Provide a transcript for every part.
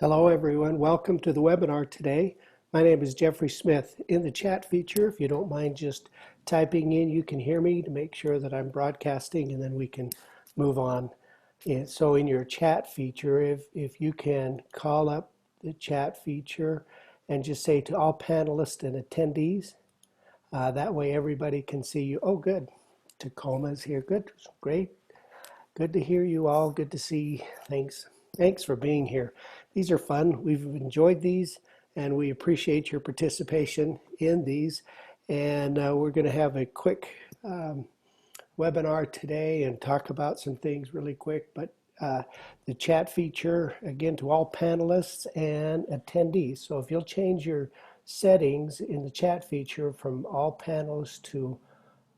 Hello everyone, welcome to the webinar today. My name is Jeffrey Smith. In the chat feature, if you don't mind just typing in, you can hear me to make sure that I'm broadcasting, and then we can move on. And so in your chat feature, if you can call up the chat feature and just say to all panelists and attendees, that way everybody can see you. Oh, good. Tacoma's here. Good. Great. Good to hear you all. Good to see. Thanks for being here. These are fun. We've enjoyed these, and we appreciate your participation in these. And we're going to have a quick webinar today and talk about some things really quick. But the chat feature, again, to all panelists and attendees. So if you'll change your settings in the chat feature from all panelists to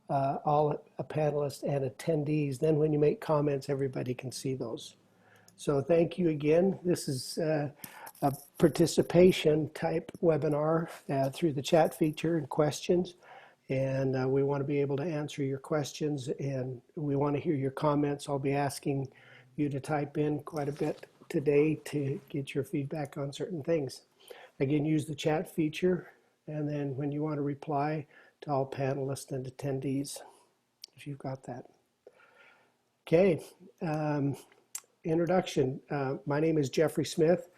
all panelists and attendees, then when you make comments, everybody can see those. So thank you again. This is a participation type webinar through the chat feature and questions. And we want to be able to answer your questions, and we want to hear your comments. I'll be asking you to type in quite a bit today to get your feedback on certain things. Again, use the chat feature, and then when you want to reply to all panelists and attendees, if you've got that. Okay. Introduction. My name is Jeffrey Smith,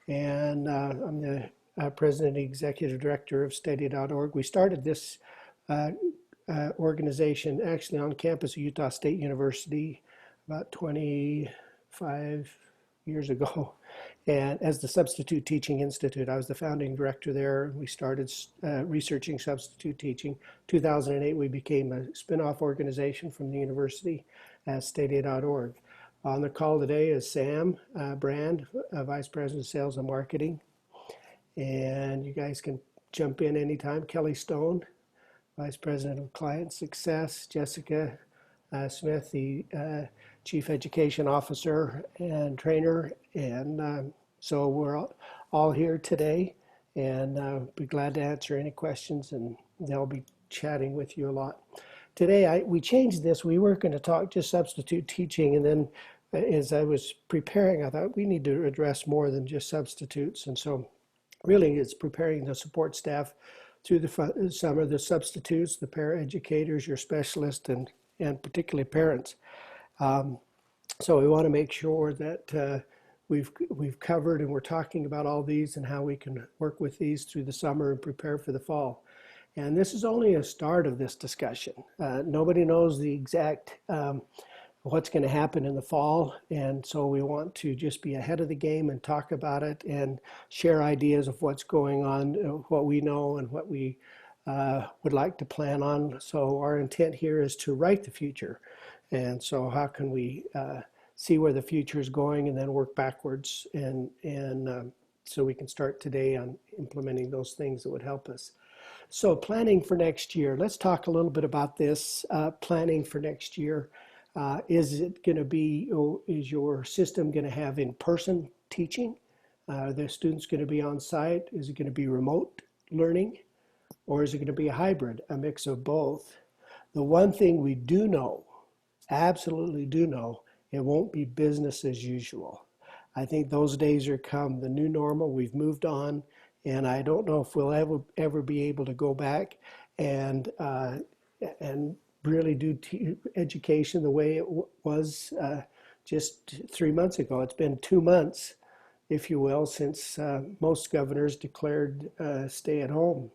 and I'm the President and Executive Director of STEDI.org. We started this organization actually on campus of Utah State University about 25 years ago, and as the Substitute Teaching Institute. I was the founding director there. We started researching substitute teaching. 2008, we became a spin-off organization from the university as STEDI.org. On the call today is Sam Brand, Vice President of Sales and Marketing. And you guys can jump in anytime. Kelly Stone, Vice President of Client Success. Jessica Smith, the Chief Education Officer and Trainer. And so we're all here today, and be glad to answer any questions, and they'll be chatting with you a lot. Today, we changed this. We were going to talk just substitute teaching, and then as I was preparing, I thought we need to address more than just substitutes. And so really it's preparing the support staff through the summer, the substitutes, the paraeducators, your specialists, and particularly parents. So we want to make sure that we've covered, and we're talking about all these and how we can work with these through the summer and prepare for the fall. And this is only a start of this discussion. Nobody knows the exact what's going to happen in the fall, and so we want to just be ahead of the game and talk about it and share ideas of what's going on, what we know and what we would like to plan on. So our intent here is to write the future, and so how can we see where the future is going and then work backwards, and so we can start today on implementing those things that would help us. So planning for next year, let's talk a little bit about this planning for next year. Is it going to be, is your system going to have in-person teaching? Are the students going to be on site? Is it going to be remote learning? Or is it going to be a hybrid, a mix of both? The one thing we do know, absolutely do know, it won't be business as usual. I think those days are come, the new normal, we've moved on, and I don't know if we'll ever be able to go back and really do education the way it was just 3 months ago. It's been 2 months, if you will, since most governors declared stay at home.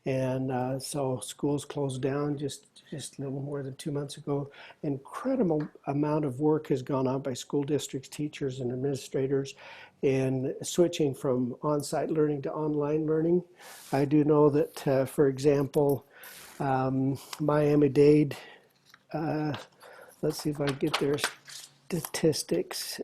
And so schools closed down just a little more than 2 months ago. Incredible amount of work has gone on by school districts, teachers, and administrators in switching from on-site learning to online learning. I do know that, for example, Miami-Dade, let's see if I get their statistics,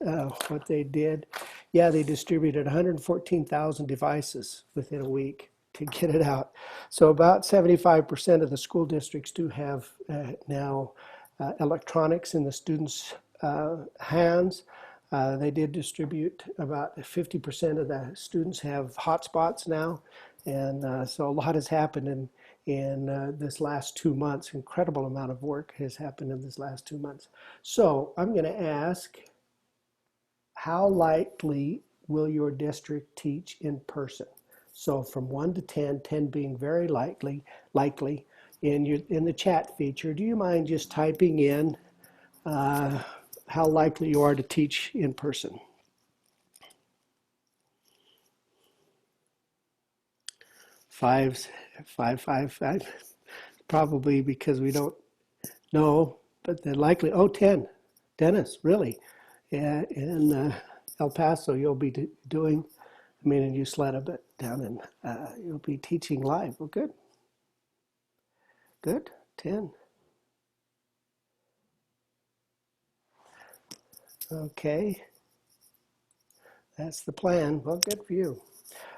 what they did. Yeah, they distributed 114,000 devices within a week to get it out. So about 75% of the school districts do have now electronics in the students' hands. They did distribute about 50% of the students have hotspots now. And so a lot has happened in this last 2 months. Incredible amount of work has happened in this last 2 months. So I'm going to ask, how likely will your district teach in person? So from 1 to 10, 10 being very likely. In the chat feature, do you mind just typing in how likely you are to teach in person? 5, 5, 5, 5. Probably because we don't know, but the likely, oh, 10. Dennis, really? Yeah, in El Paso, you'll be doing, I mean, in Usleta, but down in, you'll be teaching live. Well, good, good, 10. Okay, that's the plan. Well, good for you.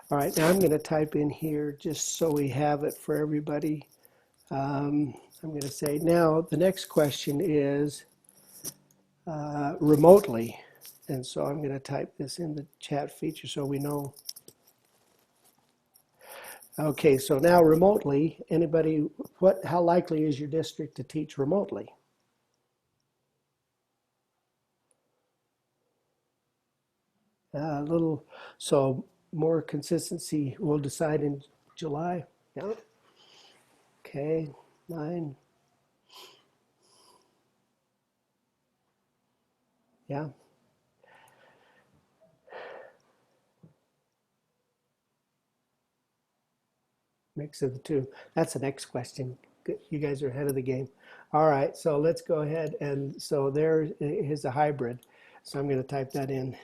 All right, now I'm going to type in here just so we have it for everybody. I'm going to say now the next question is remotely. And so I'm going to type this in the chat feature so we know. Okay, so now remotely, anybody, how likely is your district to teach remotely? A little, so more consistency, we'll decide in July. Yeah. Okay, 9. Yeah. Mix of the two. That's the next question. You guys are ahead of the game. All right, so let's go ahead. And so there is a hybrid. So I'm going to type that in.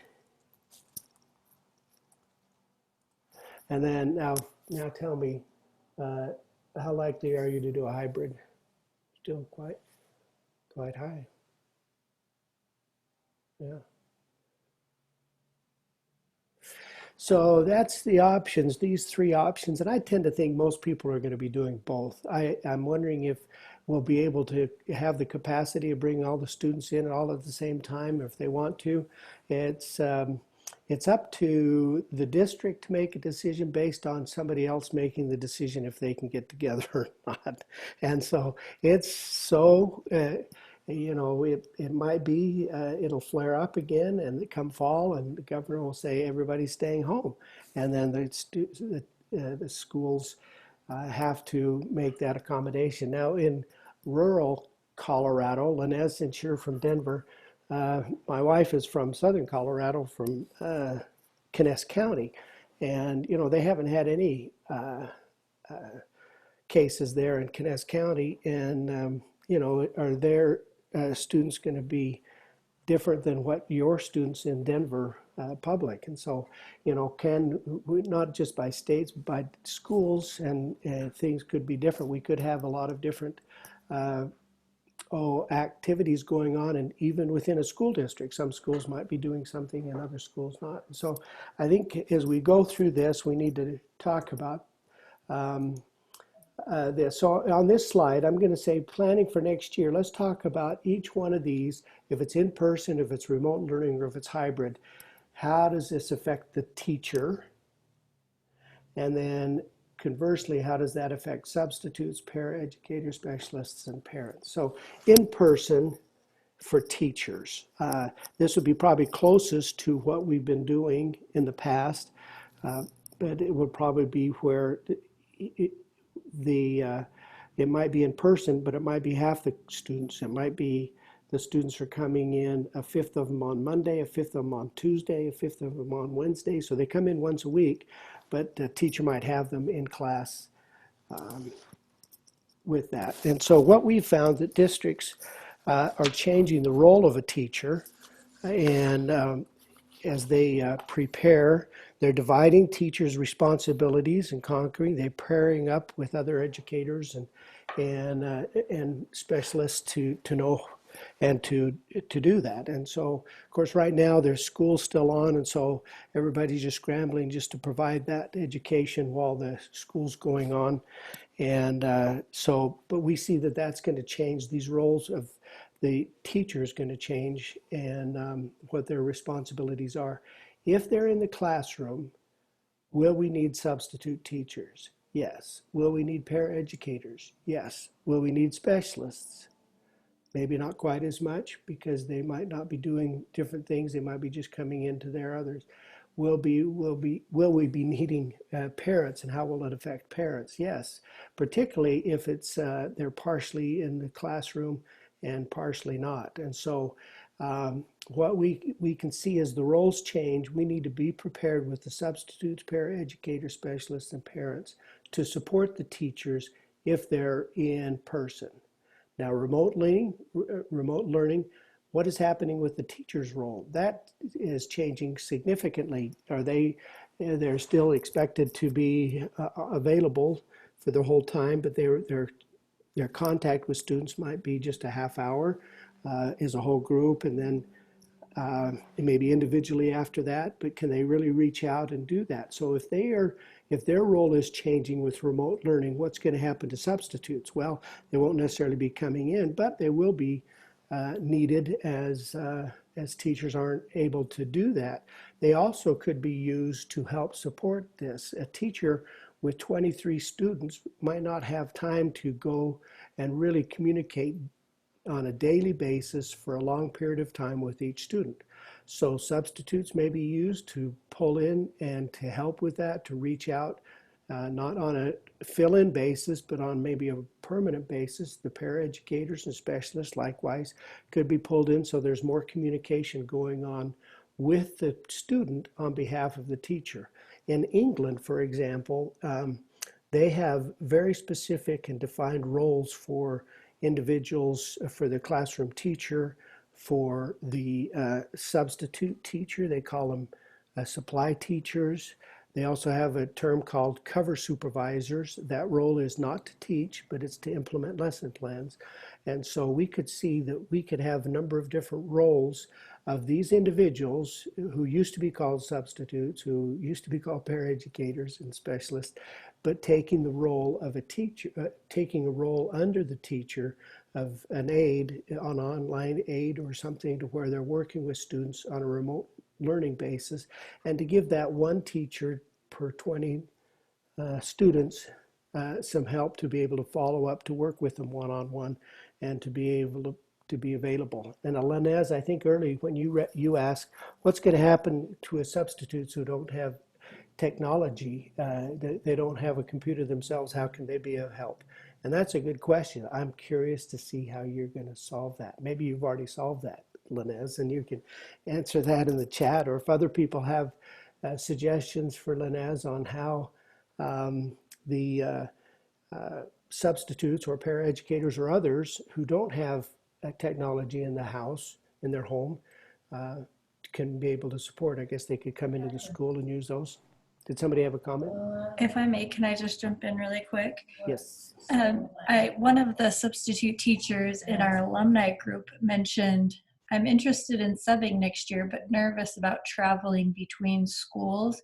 And then now tell me, how likely are you to do a hybrid? Still quite high. Yeah. So that's the options, these 3 options, and I tend to think most people are going to be doing both. I'm wondering if we'll be able to have the capacity of bringing all the students in all at the same time, or if they want to. It's up to the district to make a decision based on somebody else making the decision if they can get together or not. And so it's so you know, it might be, it'll flare up again and come fall and the governor will say everybody's staying home. And then the schools have to make that accommodation. Now in rural Colorado, Lynette, since you're from Denver, my wife is from southern Colorado, from Kines County. And, you know, they haven't had any cases there in Kines County. And, you know, are there students going to be different than what your students in Denver public? And so, you know, not just by states, but by schools, and things could be different. We could have a lot of different activities going on, and even within a school district, some schools might be doing something and other schools not. And so I think as we go through this, we need to talk about this. So on this slide, I'm going to say planning for next year. Let's talk about each one of these, if it's in person, if it's remote learning, or if it's hybrid. How does this affect the teacher? And then conversely, how does that affect substitutes, paraeducators, specialists, and parents? So in person for teachers. This would be probably closest to what we've been doing in the past, but it would probably be where it might be in person, but it might be half the students. It might be the students are coming in, a fifth of them on Monday, a fifth of them on Tuesday, a fifth of them on Wednesday. So they come in once a week, but the teacher might have them in class with that. And so what we found that districts are changing the role of a teacher, and as they prepare, they're dividing teachers' responsibilities and conquering. They're pairing up with other educators and specialists to know and to do that. And so, of course, right now there's school still on, and so everybody's just scrambling just to provide that education while the school's going on. And so, but we see that that's going to change. These roles of the teacher is going to change, and what their responsibilities are. If they're in the classroom, will we need substitute teachers? Yes. Will we need paraeducators? Yes. Will we need specialists? Maybe not quite as much, because they might not be doing different things. They might be just coming into their others. will we be needing parents, and how will it affect parents? Yes, particularly if it's they're partially in the classroom and partially not. And so what we can see as the roles change, we need to be prepared with the substitutes, paraeducator specialists, and parents to support the teachers if they're in person. Now, remote learning, what is happening with the teacher's role? That is changing significantly. They're still expected to be available for the whole time, but their contact with students might be just a half hour as a whole group, and then maybe individually after that, but can they really reach out and do that? So if their role is changing with remote learning, what's going to happen to substitutes? Well, they won't necessarily be coming in, but they will be needed as teachers aren't able to do that. They also could be used to help support this. A teacher with 23 students might not have time to go and really communicate on a daily basis for a long period of time with each student. So substitutes may be used to pull in and to help with that, to reach out, not on a fill-in basis, but on maybe a permanent basis. The paraeducators and specialists likewise could be pulled in, so there's more communication going on with the student on behalf of the teacher. In England, for example, they have very specific and defined roles for individuals, for the classroom teacher, for the substitute teacher. They call them supply teachers. They also have a term called cover supervisors. That role is not to teach, but it's to implement lesson plans. And so we could see that we could have a number of different roles of these individuals who used to be called substitutes, who used to be called paraeducators and specialists, but taking the role of a teacher, taking a role under the teacher of an aide, an online aide or something, to where they're working with students on a remote learning basis, and to give that one teacher per 20 students some help to be able to follow up, to work with them one-on-one, and to be able to be available. And Linez, I think early when you asked, what's going to happen to substitutes who don't have technology, they don't have a computer themselves, how can they be of help? And that's a good question. I'm curious to see how you're going to solve that. Maybe you've already solved that, Linez, and you can answer that in the chat, or if other people have suggestions for Linez on how the substitutes or paraeducators or others who don't have technology in the house, in their home, can be able to support. I guess they could come into the school and use those. Did somebody have a comment? If I may, can I just jump in really quick? Yes. One of the substitute teachers in our alumni group mentioned, I'm interested in subbing next year, but nervous about traveling between schools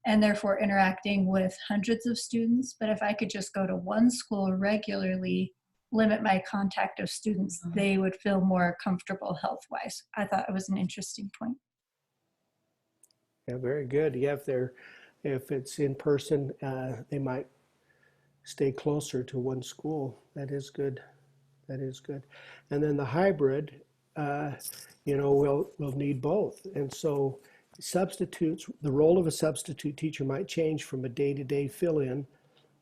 and therefore interacting with hundreds of students. But if I could just go to one school regularly, limit my contact of students, they would feel more comfortable health-wise. I thought it was an interesting point. Yeah, very good. Yeah, if it's in person, they might stay closer to one school. That is good. That is good. And then the hybrid, we'll need both. And so substitutes, the role of a substitute teacher might change from a day-to-day fill-in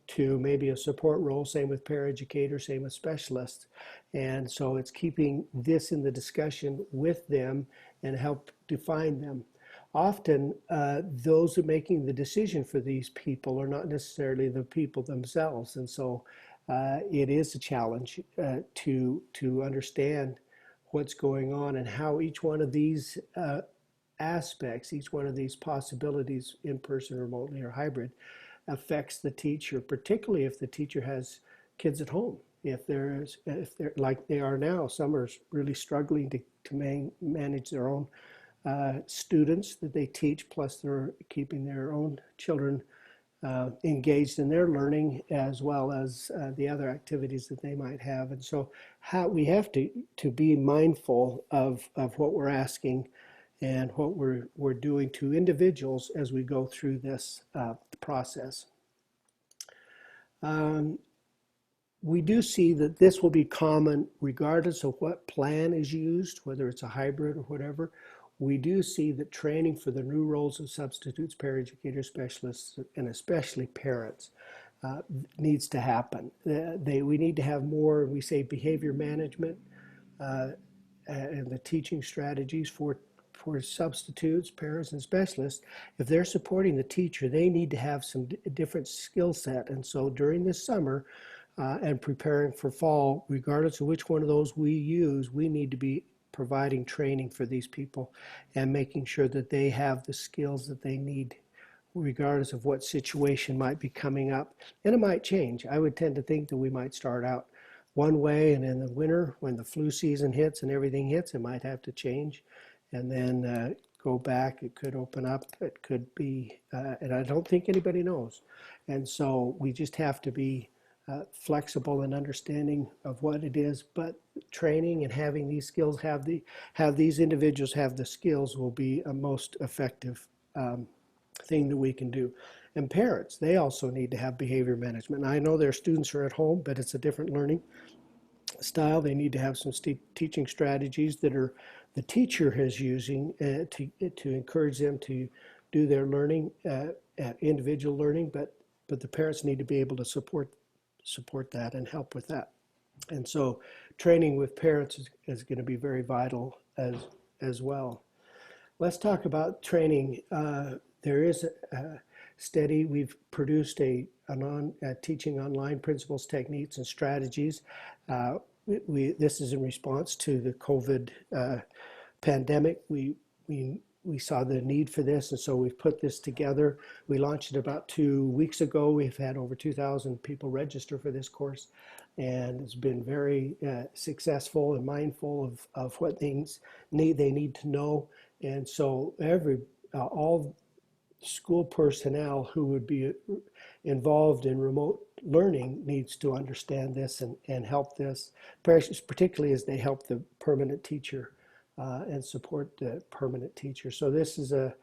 to maybe a support role, same with paraeducators, same with specialists. And so it's keeping this in the discussion with them and help define them. Often those who are making the decision for these people are not necessarily the people themselves. And so it is a challenge to understand what's going on and how each one of these aspects, each one of these possibilities, in person, remotely, or hybrid, affects the teacher, particularly if the teacher has kids at home. If they're like they are now, some are really struggling to manage their own students that they teach, plus they're keeping their own children engaged in their learning, as well as the other activities that they might have. And so we have to be mindful of what we're asking and what we're doing to individuals as we go through this process. We do see that this will be common regardless of what plan is used, whether it's a hybrid or whatever. we do see that training for the new roles of substitutes, paraeducators, specialists, and especially parents uh, needs to happen. We need to have more, we say, behavior management uh, and the teaching strategies for substitutes, parents, and specialists. If they're supporting the teacher, they need to have some different skill set. And so during this summer and preparing for fall, regardless of which one of those we use, we need to be providing training for these people and making sure that they have the skills that they need regardless of what situation might be coming up. And it might change. I would tend to think that we might start out one way, and in the winter, when the flu season hits and everything hits, it might have to change. And then go back. It could open up. It could be, and I don't think anybody knows. And so we just have to be flexible and understanding of what it is. But training and having these skills, have these individuals have the skills, will be a most effective thing that we can do. And parents, they also need to have behavior management. And I know their students are at home, but it's a different learning style. They need to have some teaching strategies that are the teacher is using to encourage them to do their learning, individual learning, but the parents need to be able to support that and help with that. And so training with parents is going to be very vital as well. Let's talk about training. There is a STEDI. We've produced a teaching online principles, techniques, and strategies. This is in response to the COVID pandemic. We saw the need for this, and so we've put this together. We launched it about 2 weeks ago. We've had over 2,000 people register for this course, and it's been very successful and mindful of what things they need to know. And so all school personnel who would be involved in remote learning needs to understand this and help this, particularly as they help the permanent teacher and support the permanent teacher. So this is the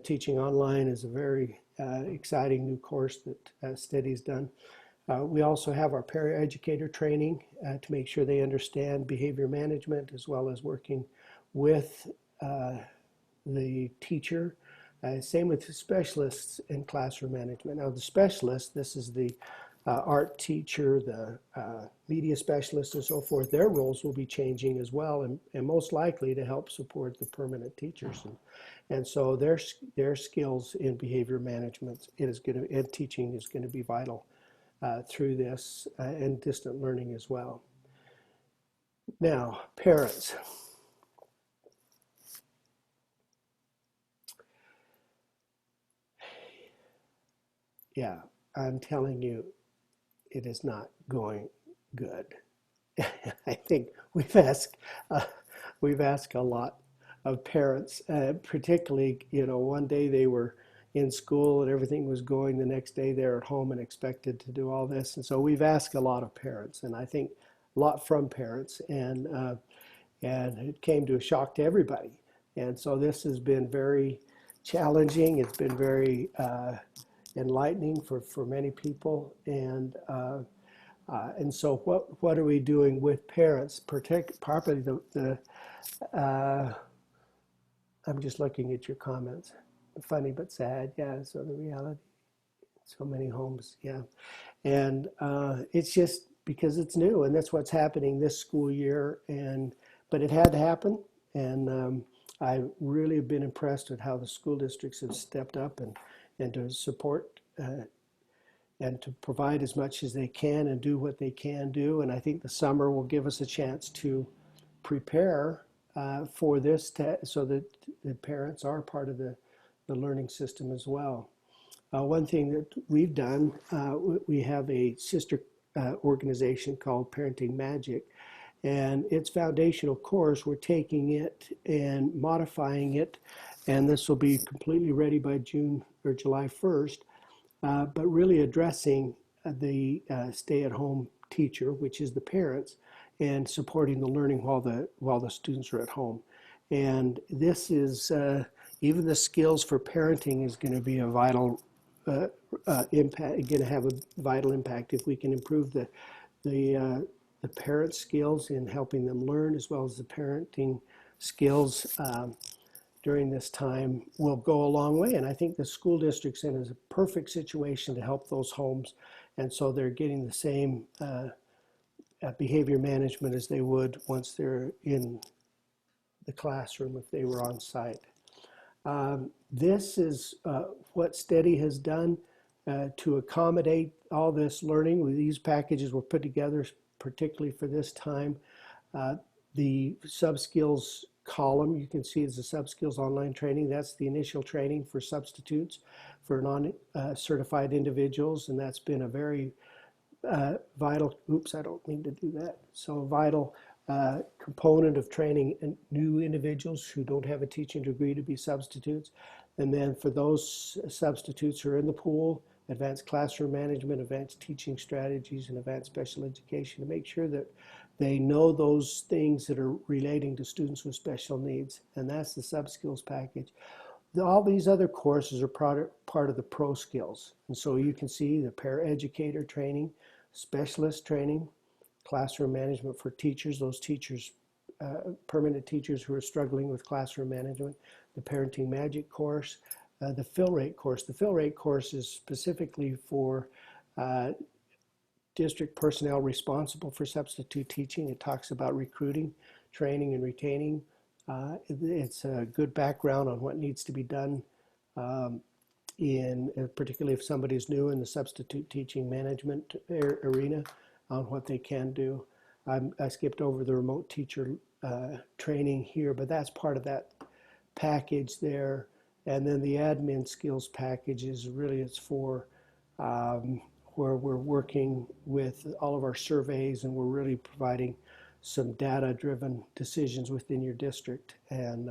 teaching online is a very exciting new course that STEDI's done. We also have our paraeducator training to make sure they understand behavior management as well as working with the teacher. Same with the specialists in classroom management. Now the specialists, this is the art teacher, the media specialist and so forth, their roles will be changing as well, and most likely to help support the permanent teachers. And so their skills in behavior management and teaching is going to be vital through this and distant learning as well. Now, parents. Yeah, I'm telling you, it is not going good. I think we've asked a lot of parents, particularly, one day they were in school and everything was going. The next day they're at home and expected to do all this. And so we've asked a lot of parents, and I think a lot from parents, and it came to a shock to everybody. And so this has been very challenging. It's been very enlightening for many people, and so what are we doing with parents? Properly, I'm just looking at your comments. Funny but sad, yeah. So the reality, so many homes, yeah, and it's just because it's new, and that's what's happening this school year, but it had to happen, and I really have been impressed with how the school districts have stepped up and to support and to provide as much as they can and do what they can do. And I think the summer will give us a chance to prepare for this so that the parents are part of the learning system as well. One thing that we've done, we have a sister organization called Parenting Magic, and its foundational course, we're taking it and modifying it, and this will be completely ready by June or July 1st, but really addressing the stay-at-home teacher, which is the parents, and supporting the learning while the students are at home. And this is, even the skills for parenting is going to be a vital impact, going to have a vital impact if we can improve the parent skills in helping them learn, as well as the parenting skills during this time will go a long way. And I think the school district's in is a perfect situation to help those homes. And so they're getting the same behavior management as they would once they're in the classroom if they were on site. This is what STEDI has done to accommodate all this learning. These packages were put together particularly for this time. The sub-skills column, you can see is the sub-skills online training. That's the initial training for substitutes for non-certified individuals, and that's been a very vital, oops, I don't mean to do that. So vital component of training new individuals who don't have a teaching degree to be substitutes. And then for those substitutes who are in the pool, advanced classroom management, advanced teaching strategies, and advanced special education to make sure that they know those things that are relating to students with special needs. And that's the sub-skills package. All these other courses are part of the pro skills. And so you can see the paraeducator training, specialist training, classroom management for teachers, those teachers, permanent teachers who are struggling with classroom management, the parenting magic course, the fill rate course. The fill rate course is specifically for district personnel responsible for substitute teaching. It talks about recruiting, training, and retaining. It's a good background on what needs to be done particularly if somebody's new in the substitute teaching management arena, on what they can do. I skipped over the remote teacher training here, but that's part of that package there. And then the admin skills package is really, it's for where we're working with all of our surveys and we're really providing some data-driven decisions within your district. And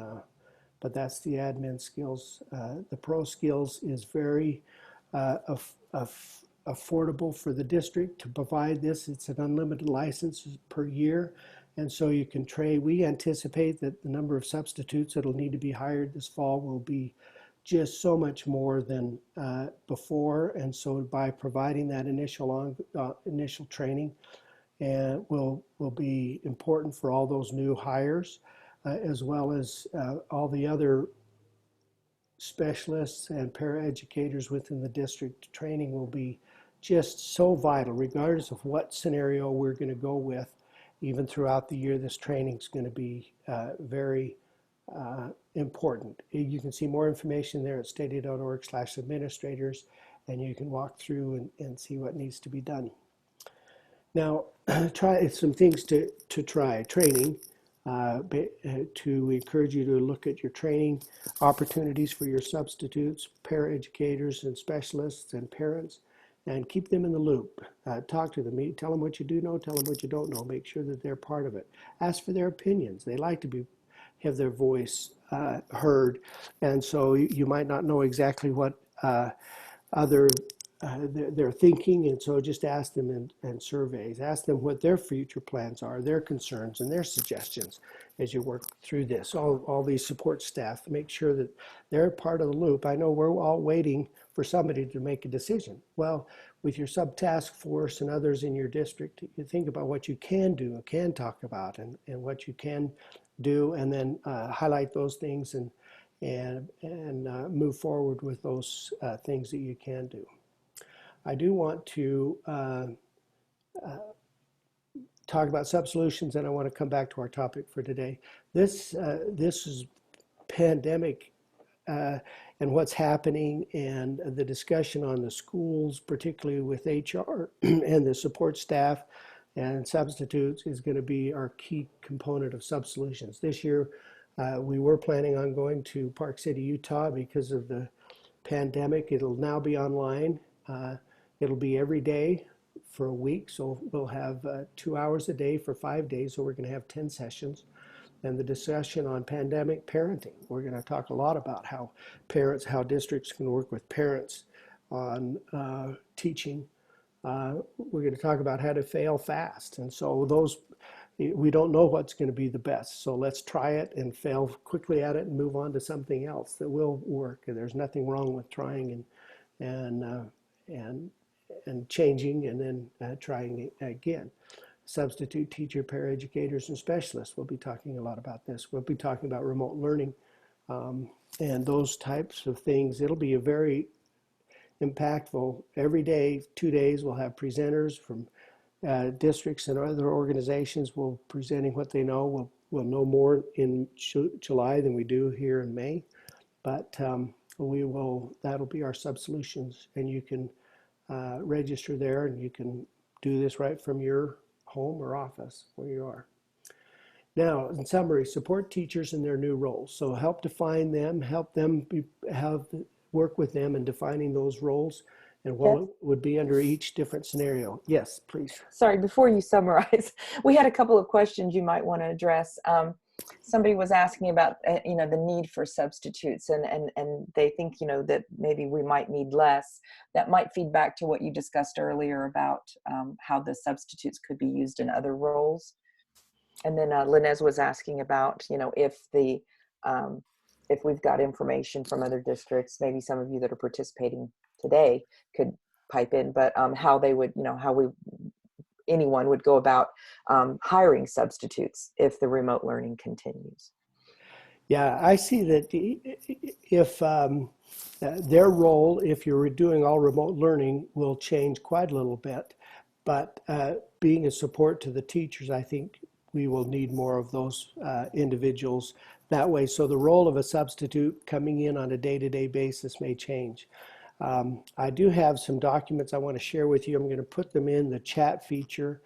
but that's the admin skills. The pro skills is very affordable for the district to provide this. It's an unlimited license per year. And so you can trade. We anticipate that the number of substitutes that'll need to be hired this fall will be just so much more than before. And so by providing that initial training, and will be important for all those new hires, as well as all the other specialists and paraeducators within the district. Training will be just so vital, regardless of what scenario we're going to go with. Even throughout the year, this training is going to be very important. You can see more information there at stedi.org/administrators, and you can walk through and see what needs to be done. Now, try some things to try. Training, to encourage you to look at your training opportunities for your substitutes, paraeducators and specialists and parents, and keep them in the loop. Talk to them, tell them what you do know, tell them what you don't know, make sure that they're part of it. Ask for their opinions. They like to have their voice heard, and so you might not know exactly what they're thinking, and so just ask them in surveys. Ask them what their future plans are, their concerns, and their suggestions as you work through this. All these support staff, make sure that they're part of the loop. I know we're all waiting for somebody to make a decision. Well, with your sub-task force and others in your district, you think about what you can do and can talk about, and what you can do, and then highlight those things and move forward with those things that you can do. I do want to talk about SubSolutions, and I want to come back to our topic for today. This is pandemic and what's happening, and the discussion on the schools, particularly with HR and the support staff and substitutes, is going to be our key component of SubSolutions. This year, we were planning on going to Park City, Utah because of the pandemic. It'll now be online. It'll be every day for a week, so we'll have 2 hours a day for 5 days, so we're going to have 10 sessions. And the discussion on pandemic parenting. We're going to talk a lot about how districts can work with parents on teaching. We're going to talk about how to fail fast. And so we don't know what's going to be the best. So let's try it and fail quickly at it and move on to something else that will work. And there's nothing wrong with trying and changing and then trying again. Substitute teacher, paraeducators, and specialists. We'll be talking a lot about this. We'll be talking about remote learning and those types of things. It'll be a very impactful. Every day, 2 days, we'll have presenters from districts and other organizations will presenting what they know. We'll know more in July than we do here in May, but that'll be our SubSolutions, and you can register there, and you can do this right from your home or office where you are. Now, in summary, support teachers in their new roles. So help define them, help them work with them in defining those roles and what would be under each different scenario. Yes, please. Sorry, before you summarize, we had a couple of questions you might want to address. Somebody was asking about, the need for substitutes, and they think, that maybe we might need less. That might feed back to what you discussed earlier about how the substitutes could be used in other roles. And then Linez was asking about, if we've got information from other districts, maybe some of you that are participating today could pipe in, but how they would, anyone would go about hiring substitutes if the remote learning continues. Yeah, I see that if their role, if you're doing all remote learning, will change quite a little bit. But being a support to the teachers, I think we will need more of those individuals that way. So the role of a substitute coming in on a day-to-day basis may change. I do have some documents I want to share with you. I'm going to put them in the chat feature.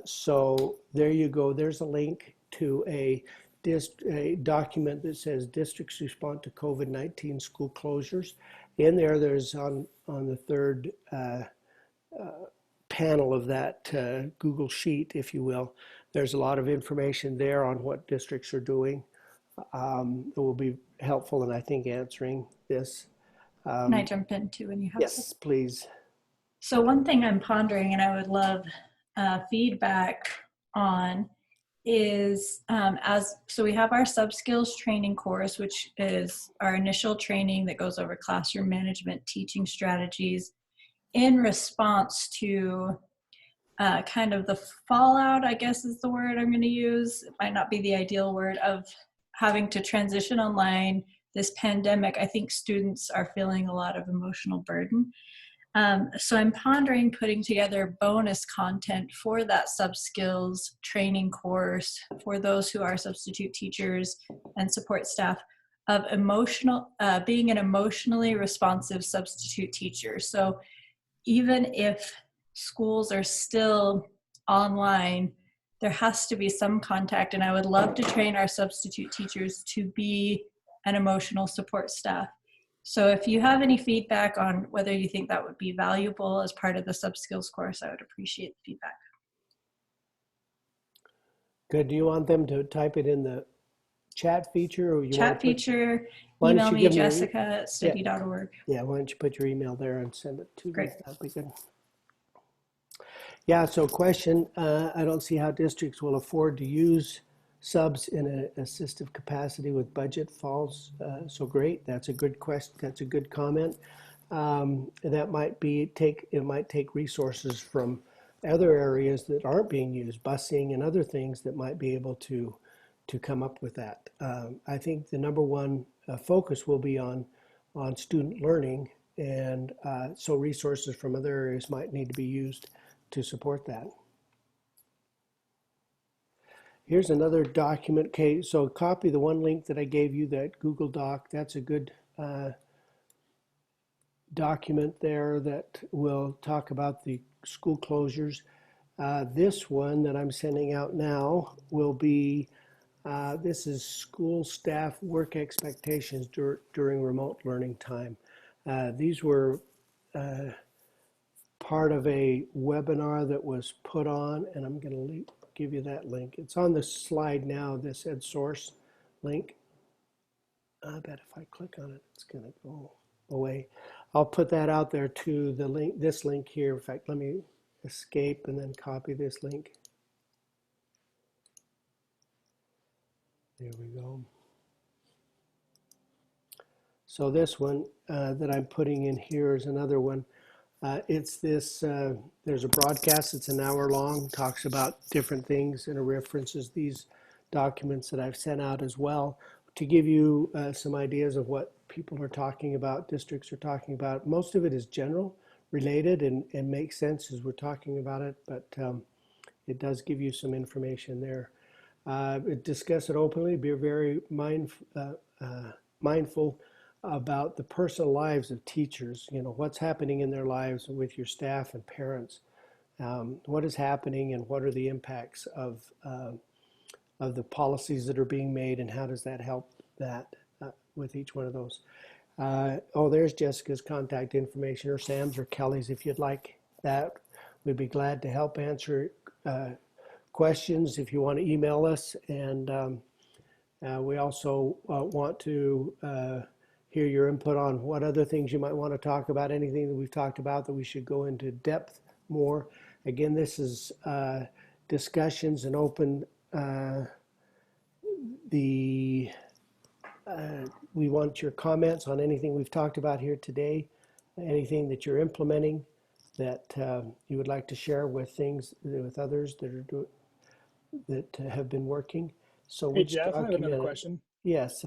So there you go. There's a link to a document that says Districts Respond to COVID-19 School Closures. In there, there's on the third panel of that Google Sheet, if you will, there's a lot of information there on what districts are doing. It will be helpful in, I think, answering this. Can I jump in too when you have Yes, please. So one thing I'm pondering, and I would love feedback on, is so we have our SubSkills training course, which is our initial training that goes over classroom management, teaching strategies in response to kind of the fallout, I guess is the word I'm going to use. It might not be the ideal word, of having to transition online, this pandemic. I think students are feeling a lot of emotional burden. So I'm pondering putting together bonus content for that SubSkills training course for those who are substitute teachers and support staff, of being an emotionally responsive substitute teacher. So even if schools are still online, there has to be some contact, and I would love to train our substitute teachers to be an emotional support staff. So if you have any feedback on whether you think that would be valuable as part of the SubSkills course, I would appreciate the feedback. Good. Do you want them to type it in the chat feature, or you chat feature? Email me, Jessica at STEDI.org. Yeah, why don't you put your email there and send it to Great. me? That'd be good. Yeah, so question, I don't see how districts will afford to use subs in an assistive capacity with budget falls. So great, that's a good question, that's a good comment. That might take resources from other areas that aren't being used, busing and other things that might be able to come up with that. I think the number one focus will be on student learning, and so resources from other areas might need to be used to support that. Here's another document. Okay, so copy the one link that I gave you, that Google Doc. That's a good document there that will talk about the school closures. This one that I'm sending out now will be, this is school staff work expectations during remote learning time. These were part of a webinar that was put on, and I'm going to give you that link. It's on the slide now, this EdSource link. I bet if I click on it, it's going to go away. I'll put that out there to the link, this link here. In fact, let me escape and then copy this link. There we go. So this one that I'm putting in here is another one. It's this, there's a broadcast, it's an hour long, talks about different things, and it references these documents that I've sent out as well. to give you some ideas of what people are talking about, districts are talking about. Most of it is general related and makes sense as we're talking about it, but it does give you some information there. Discuss it openly, be very mindful about the personal lives of teachers, what's happening in their lives with your staff and parents. What is happening and what are the impacts of the policies that are being made, and how does that help that with each one of those. Oh, there's Jessica's contact information, or Sam's or Kelly's if you'd like that. We'd be glad to help answer questions if you want to email us. And we also want to hear your input on what other things you might want to talk about, anything that we've talked about that we should go into depth more. Again, this is discussions and open. We want your comments on anything we've talked about here today, anything that you're implementing that you would like to share with others that have been working. So Hey, Jeff, I have another question. Yes.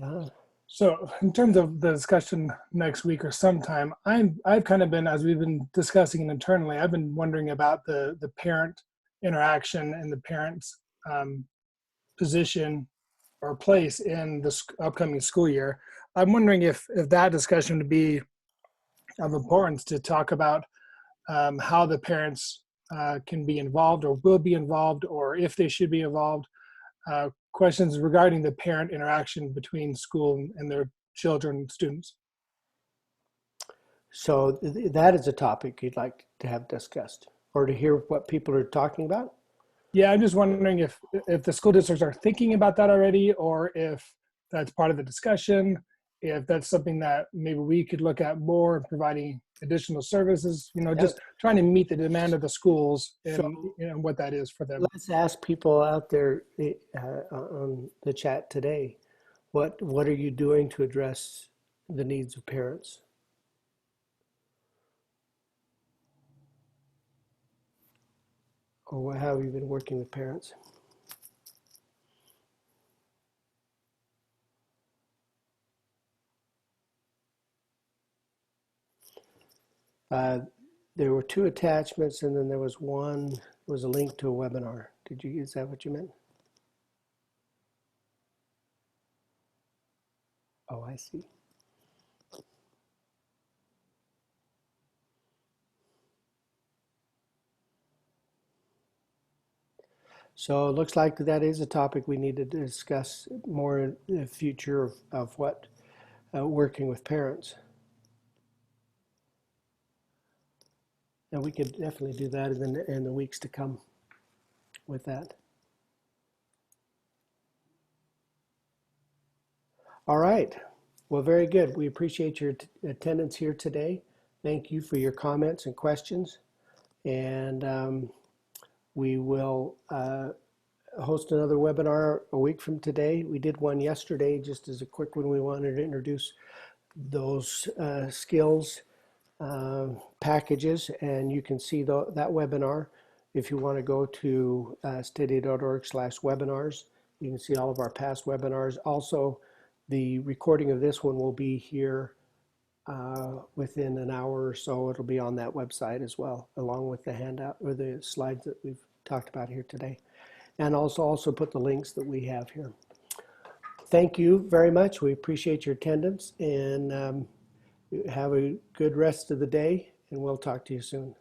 So in terms of the discussion next week or sometime, I've kind of been, as we've been discussing internally, I've been wondering about the parent interaction and the parent's position or place in the upcoming school year. I'm wondering if that discussion would be of importance to talk about how the parents can be involved or will be involved, or if they should be involved. Questions regarding the parent interaction between school and their children and students. So that is a topic you'd like to have discussed or to hear what people are talking about? Yeah, I'm just wondering if the school districts are thinking about that already, or if that's part of the discussion, if that's something that maybe we could look at more, providing additional services, just trying to meet the demand of the schools and what that is for them. Let's ask people out there on the chat today, what are you doing to address the needs of parents? Or how have you been working with parents? There were 2 attachments, and then there was a link to a webinar. Is that what you meant? Oh, I see. So it looks like that is a topic we need to discuss more in the future of what working with parents. And we could definitely do that in the weeks to come with that. All right. Well, very good. We appreciate your attendance here today. Thank you for your comments and questions. And we will host another webinar a week from today. We did one yesterday, just as a quick one. We wanted to introduce those skills packages, and you can see that webinar if you want to go to STEDI.org/webinars. You can see all of our past webinars. Also, the recording of this one will be here within an hour or so. It'll be on that website as well, along with the handout or the slides that we've talked about here today. And also put the links that we have here. Thank you very much. We appreciate your attendance, and have a good rest of the day, and we'll talk to you soon.